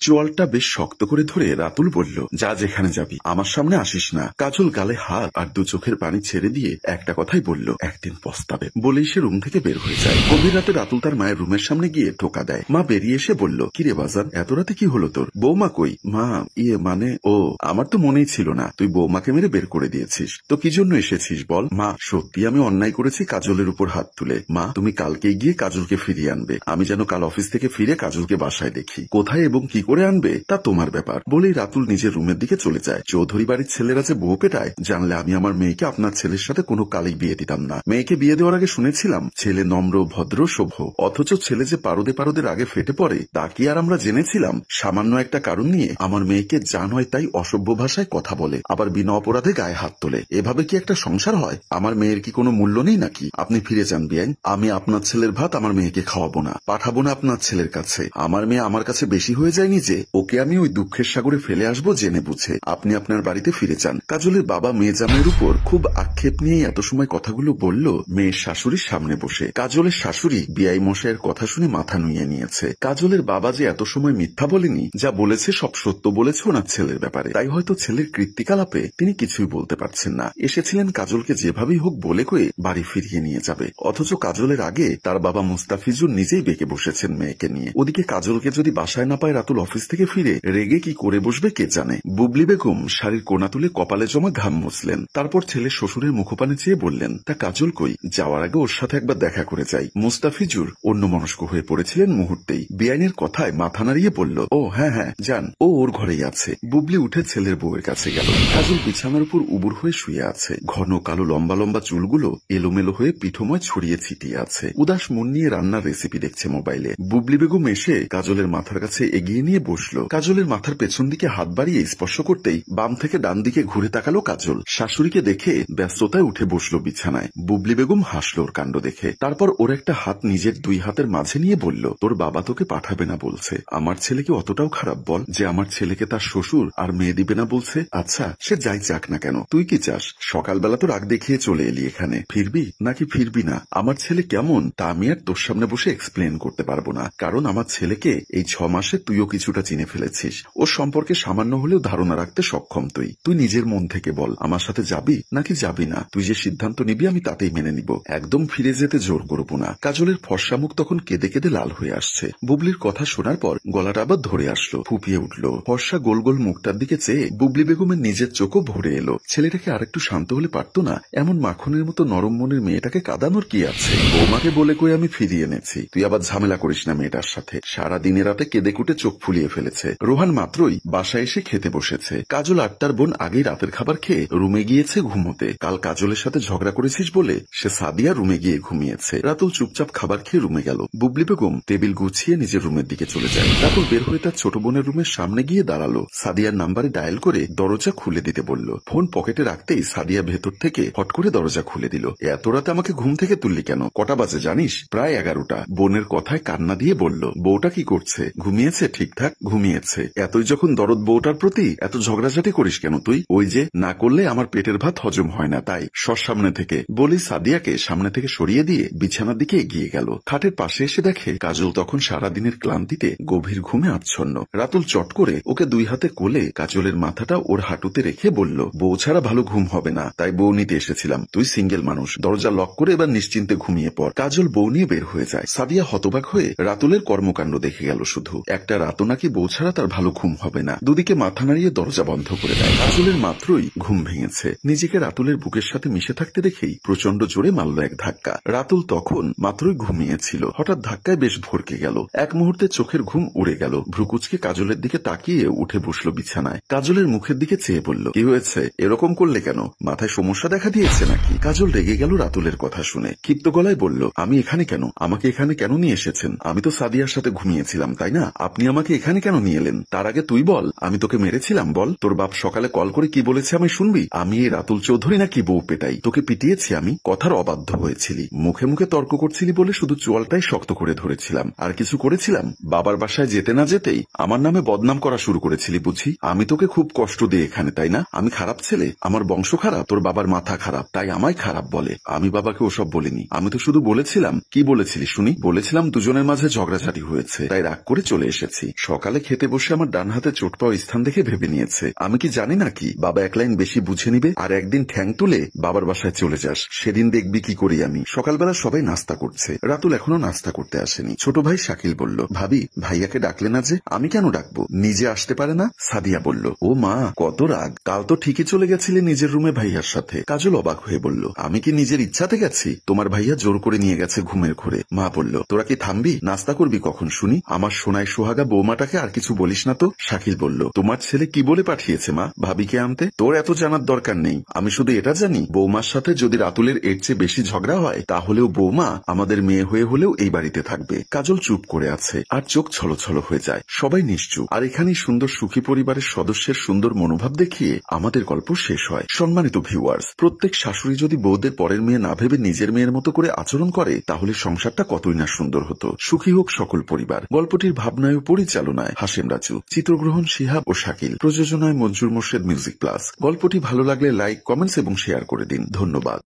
চোয়ালটা বেশ শক্ত করে ধরে রাতুল বলল, যা যেখানে যাবি, আমার সামনে আসিস না। কাজল গালে হাত আর দু চোখের পানি ছেড়ে দিয়ে একটা কথাই বলল, একদিন পস্তাবে। বলেই সে রুম থেকে বের হয়ে যায়। গভীর রাতে রাতুল তার মায়ের রুমের সামনে গিয়ে টোকা দেয়। মা বেরিয়ে এসে বলল, কিরে বাজান, এত রাতে কি হলো তোর? বৌমা কই? মা মানে ও, আমার তো মনেই ছিল না তুই বৌমাকে মেরে বের করে দিয়েছিস। তো কি জন্য এসেছিস বল? মা সত্যি আমি অন্যায় করেছি কাজলের উপর হাত তুলে। মা তুমি কালকে গিয়ে কাজলকে ফিরিয়ে আনবে। আমি যেন কাল অফিস থেকে ফিরে কাজলকে বাসায় দেখি। কোথায় এবং কি করে আনবে তা তোমার ব্যাপার। বলেই রাতুল নিজের রুমের দিকে চলে যায়। চৌধুরী বাড়ির ছেলেরা যে বউ পেটায়, জানলে আমি আমার মেয়েকে আপনার ছেলের সাথে কোনো কালেই বিয়ে দিতাম না। মেয়েকে বিয়ে দেওয়ার আগে শুনেছিলাম ছেলে নম্র ভদ্র সভ্য, অথচ ছেলে যে পারদে পারদের আগে ফেটে পড়ে তা কি আর আমরা জেনেছিলাম? সামান্য একটা কারণ নিয়ে আমার মেয়েকে যা নয় তাই অসভ্য ভাষায় কথা বলে, আবার বিনা অপরাধে গায়ে হাত তোলে। এভাবে কি একটা সংসার হয়? আমার মেয়ের কি কোনো মূল্য নেই নাকি? আপনি ফিরে যান বিয়ান। আমি আপনার ছেলের ভাত আমার মেয়েকে খাওয়াবো না, পাঠাবো না আপনার ছেলের কাছে। আমার মেয়ে আমার কাছে বেশি হয়ে যায়নি যে ওকে আমি ওই দুঃখের সাগরে ফেলে আসবো জেনে বুঝে? আপনি আপনার বাড়িতে ফিরে যান। কাজলের বাবা মেয়ে জামাইয়ের উপর খুব আক্ষেপ নিয়ে এত সময় কথাগুলো বলল মেয়ের শাশুড়ির সামনে বসে। কাজলের শাশুড়ি বিআই মশাইয়ের কথা শুনে মাথা নুইয়ে নিয়েছে। কাজলের বাবা যে এত সময় মিথ্যা বলেনি, যা বলেছে সব সত্য বলেছে ওনার ছেলের ব্যাপারে। তাই হয়তো ছেলের কৃত্তিকালাপে তিনি কিছুই বলতে পারছেন না। এসেছিলেন কাজলকে যেভাবেই হোক বলে কয়ে বাড়ি ফিরিয়ে নিয়ে যাবে, অথচ কাজলের আগে তার বাবা মুস্তাফিজুর নিজেই বেঁকে বসেছেন মেয়েকে নিয়ে। ওদিকে কাজলকে যদি বাসায় না পায় রাতুল অফিস থেকে ফিরে রেগে কি করে বসবে কে জানে। বুবলি বেগম শাড়ির কোনা তুলে কপালে জমা ঘাম মুছলেন। তারপর ছেলে শ্বশুরের মুখপানে চেয়ে বললেন, তা কাজল কই? যাওয়ার আগে ওর সাথে একবার দেখা করে যাই। মুস্তাফিজুর অন্যমনস্ক হয়ে পড়েছিলেন মুহূর্তেই। বেআইনের কথায় মাথা নাড়িয়ে বলল, ও হ্যাঁ হ্যাঁ যান, ও ওর ঘরেই আছে। বুবলি উঠে ছেলের বউয়ের কাছে গেল। কাজল বিছানার উপর উবুর হয়ে শুয়ে আছে। ঘন কালো লম্বা লম্বা চুলগুলো এলোমেলো হয়ে পিঠময় ছড়িয়ে ছিটিয়ে আছে। উদাস মন নিয়ে রান্নার রেসিপি দেখছে মোবাইলে। বুবলি বেগম এসে কাজলের মাথার কাছে এগিয়ে নিয়ে বসলো। কাজলের মাথার পেছন দিকে হাত বাড়িয়ে স্পর্শ করতেই বাম থেকে ডান দিকে ঘুরে তাকালো কাজল। শাশুড়িকে দেখে ব্যস্ততায় উঠে বসলো বিছানায়। বুবলি বেগম হাসলো ওর কাণ্ড দেখে। তারপর ওর একটা হাত নিজের দুই হাতের মাঝে নিয়ে বলল, তোর বাবা তোকে পাঠাবে না বলছে। আমার ছেলে কি অতটাও খারাপ বল যে আমার ছেলেকে তার শ্বশুর আর মেয়ে দিবে না বলছে? আচ্ছা সে যাই চাক না কেন, তুই কি চাস? সকালবেলা তো রাগ দেখিয়ে চলে এলি এখানে, ফিরবি নাকি ফিরবি না? আমার ছেলে কেমন তা আমি আর তোর সামনে বসে এক্সপ্লেন করতে পারবো না, কারণ আমার ছেলেকে এই 6 মাসে তুইও কিছুটা চিনে ফেলেছিস। ওর সম্পর্কে সামান্য হলেও ধারণা রাখতে সক্ষম তুই নিজের মন থেকে বল, আমার সাথে যাবি নাকি যাবি না? তুই যে সিদ্ধান্ত নিবি আমি তাতেই মেনে নিব, একদম ফিরে যেতে জোর করবো না। কাজলের ফর্সা মুখ তখন কেঁদে কেঁদে লাল হয়ে আসছে। বুবলির কথা শোনার পর গলাটা আবার ধরে আসলো, ফুপিয়ে উঠল। ফর্সা গোল গোল মুখটার দিকে চেয়ে বুবলি বেগমের নিজের চোখও ভরে এলো। ছেলেটাকে আরেকটু শান্ত হলে পারতো না? এমন মাখনের মতো নরম মনের মেয়েটাকে কাঁদানোর কি আছে? বৌমাকে বলে কই আমি ফিরিয়ে এনেছি, তুই আবার ঝামেলা করিস না মেয়েটার সাথে। সারা দিনে রাতে কেঁদে কুটে চোখ ফুলিয়ে ফেলেছে। রোহান মাত্রই বাসায় এসে খেতে বসেছে। কাজল আটটার বোন আগেই রাতের খাবার খেয়ে রুমে গিয়েছে ঘুমোতে। কাল কাজলের সাথে ঝগড়া করেছিস বলে সে সাদিয়া রুমে গিয়ে ঘুমিয়েছে। রাতুল চুপচাপ খাবার খেয়ে রুমে গেল। বুবলি বেগম টেবিল গুছিয়ে নিজের রুমের দিকে চলে যায়। রাতুল বের হয়ে তার ছোট বোনের রুমের সামনে গিয়ে দাঁড়ালো। সাদিয়ার নাম্বারে ডায়াল করে দরজা খুলে দিতে বলল। ফোন পকেটে রাখতেই সাদিয়া ভেতর থেকে হট করে দরজা খুলে দিল। এত রাতে আমাকে ঘুম থেকে তুললি কেন? কটা বাজে জানিস? প্রায় 11টা। বোনের কথায় কান্না দিয়ে বলল, বউটা কি করছে? ঘুমিয়েছে? ঠিকঠাক ঘুমিয়েছে। এতই যখন দরদ বউটার প্রতি, এত ঝগড়াঝাটি করিস কেন তুই? ওই যে না করলে আমার পেটের ভাত হজম হয় না, তাই সর সামনে থেকে। বলি সাদিয়াকে সামনে থেকে সরিয়ে দিয়ে বিছানার দিকে এগিয়ে গেল। খাটের পাশে এসে দেখে কাজল তখন সারাদিনের ক্লান্তিতে গভীর ঘুমে আচ্ছন্ন। রাতুল চট করে ওকে দুই হাতে কোলে কাজলের মাথাটা ওর হাঁটুতে রেখে বলল, বউ ছাড়া ভালো ঘুম হবে না, তাই বউ নিতে এসেছিলাম। তুই সিঙ্গেল মানুষ, দরজা লক করে এবার নিশ্চিন্তে ঘুমিয়ে পড়। কাজল বউ নিয়ে বের হয়ে যায়। সাদিয়া হতবাক হয়ে রাতুলের কর্মকাণ্ড দেখে গেল। শুধু একটা রাতও নাকি বউ ছাড়া তার ভালো ঘুম হবে না। দুদিকে মাথা নাড়িয়ে দরজা বন্ধ করে দেয়। কাজলের মাত্রই ঘুম ভেঙেছে। নিজেকে রাতুলের বুকের সাথে মিশে থাকতে দেখেই প্রচন্ড জোরে মারল এক ধাক্কা। রাতুল তখন মাত্রই ঘুমিয়েছিল। হঠাৎ ধাক্কায় বেশ ভরকে গেল। এক মুহূর্তে চোখের ঘুম উড়ে গেল। ভ্রুকুচকে কাজলের দিকে তাকিয়ে উঠে বসলো বিছানায়। কাজলের মুখের দিকে চেয়ে বলল, কি হয়েছে? এরকম করলে কেন? মাথায় সমস্যা দেখা দিয়েছে নাকি? কাজল রেগে গেল রাতুলের কথা শুনে। ক্ষিপ্ত গলায় বলল, আমি এখানে কেন? আমাকে এখানে কেন নিয়ে এসেছেন? আমি তো সাদিয়ার সাথে ঘুমিয়েছিলাম, তাই না? আপনি আমাকে এখানে কেন নিয়ে এলেন? তার আগে তুই বল, আমি তোকে মেরেছিলাম? বল, তোর বাপ সকালে কল করে কি বলেছে আমি শুনবি? আমি এই রাতুল চৌধুরী নাকি বউ পেটাই? তোকে পিটিয়েছি আমি? কথার অবাধ্য হয়েছিলি। মুখে মুখে তর্ক করছিলি বলে শুধু চোয়ালটাই শক্ত করে ধরেছিলাম। আর কিছু করেছিলাম? বাবার বাসায় যেতে না যেতেই আমার নামে বদনাম করা শুরু করেছিলি বুঝি? আমি তোকে খুব কষ্ট দিই এখানে, তাই না? আমি খারাপ ছেলে? আমার বংশ খারাপ? তোর বাবার মাথা খারাপ তাই আমায় খারাপ বলে? আমি বাবাকে ওসব বলিনি। আমি তো শুধু বলেছিলাম। কি বলেছিলি শুনি? বলেছিলাম দুজনের মাঝে ঝগড়াঝাটি হয়েছে, তাই রাগ করে চলে এসেছি। সকালে খেতে বসে আমার ডান হাতে চোট পাওয়া স্থান দেখে ভেবে নিয়েছে আমি কি জানি নাকি বাবা এক লাইন বেশি বুঝে নিবে আর একদিন ঠ্যাং তুলে বাবার বাসায় চলে যাস, সেদিন দেখবি কি করি আমি। সকালবেলা সবাই নাস্তা করছে, রাতুল এখনো নাস্তা করতে আসেনি। ছোট ভাই শাকিল বলল, ভাবি ভাইয়াকে ডাকলে না যে? আমি কেন ডাকবো, নিজে আসতে পারে না? সাদিয়া বলল, ও মা কত রাগ, কাল তো ঠিকই চলে গেছিলে নিজের রুমে ভাইয়ার সাথে। কাজল অবাক হয়ে বলল, আমি কি নিজের ইচ্ছাতে গেছি? তোমার ভাইয়া জোর করে নিয়ে গেছে ঘুমের ঘোরে। মা বলল, তোরা কি থামবি, নাস্তা করবি কখন শুনি? আমার সোনায় সোহাগা বৌমাটাকে আর কিছু বলিস না তো। শাকিল বলল, তোমার ছেলে কি বলে পাঠিয়েছে মা ভাবিকে আনতে? তোর এত জানার দরকার নেই, আমি শুধু এটা জানি বৌমার সাথে যদি রাতুলের এর চেয়ে বেশি ঝগড়া হয় তাহলেও বৌমা আমাদের মেয়ে হয়ে হলেও এই বাড়িতে থাকবে। কাজল চুপ করে আছে আর চোখ ছলছল হয়ে যায়। সবাই নিশ্চুপ। আর এখানেই সুন্দর সুখী পরিবারের সদস্যের সুন্দর মনোভাব দেখিয়ে আমাদের গল্প শেষ হয়। সম্মানিত ভিউয়ার্স, প্রত্যেক শাশুড়ি যদি বউদের পরের মেয়ে না ভেবে নিজের মেয়ের মতো করে আচরণ করে তাহলে সংসারটা কতই না সুন্দর হতো। সুখী হোক সকল পরিবার। গল্পটির ভাবনায় ও পরিচালনায় হাশেম রাজু, চিত্রগ্রহণ শিহাব ও শাকিল, প্রযোজনায় মঞ্জুর মোর্শেদ মিউজিক প্লাস। গল্পটি ভালো লাগলে লাইক, কমেন্টস এবং শেয়ার করে দিন। ধন্যবাদ।